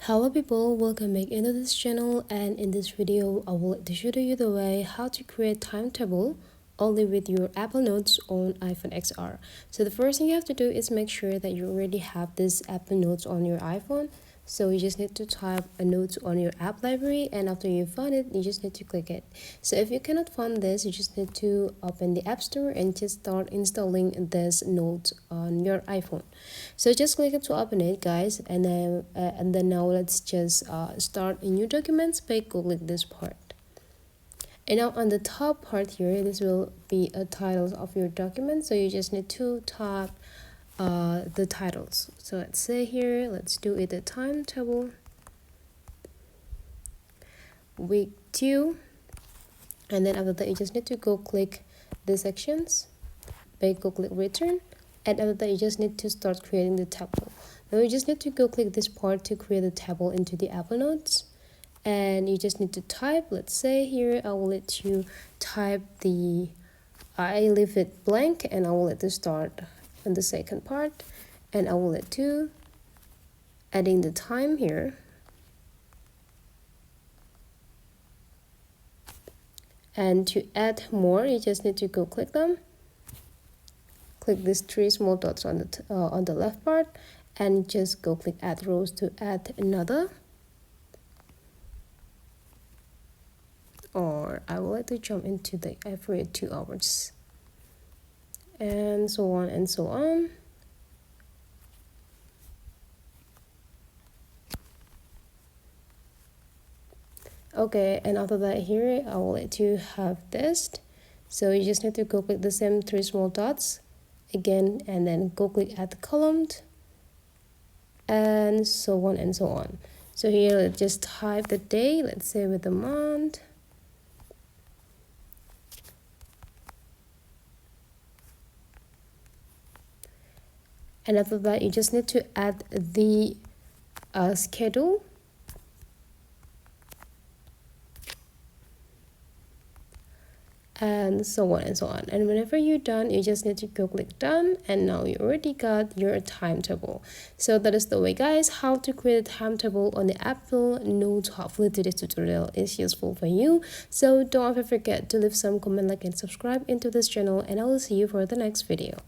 Hello people, welcome back into this channel, and in this video I will like to show you the way how to create timetable only with your Apple Notes on iPhone XR. So the first thing you have to do is make sure that you already have this Apple Notes on your iPhone. So you just need to type a note on your app library, and after you find it, you just need to click it. So if you cannot find this, you just need to open the App Store and just start installing this note on your iPhone. So just click it to open it, guys, and then now let's just start a new document by click this part. And now on the top part here, this will be a title of your document, so you just need to type the titles. So let's say here, let's do it a timetable week 2, and then after that you just need to go click the sections by go click return, and after that you just need to start creating the table. Now you just need to go click this part to create the table into the Apple Notes, and you just need to type, let's say here I will let you type I leave it blank, and I will let you start on the second part, and I will let you adding the time here, and to add more you just need to go click them, click these 3 small dots on the left part, and just go click add rows to add another, or I would like to jump into the every 2 hours, and so on and so on. Okay, and after that here I will let you have this. So you just need to go click the same 3 small dots again, and then go click add the column, and so on and so on. So here let's just type the day, let's say with the month, and after that you just need to add the schedule, and so on and so on. And whenever you're done, you just need to go click done, and now you already got your timetable. So that is the way, guys, how to create a timetable on the Apple Notes. Hopefully today's tutorial is useful for you. So don't ever forget to leave some comment, like, and subscribe into this channel, and I will see you for the next video.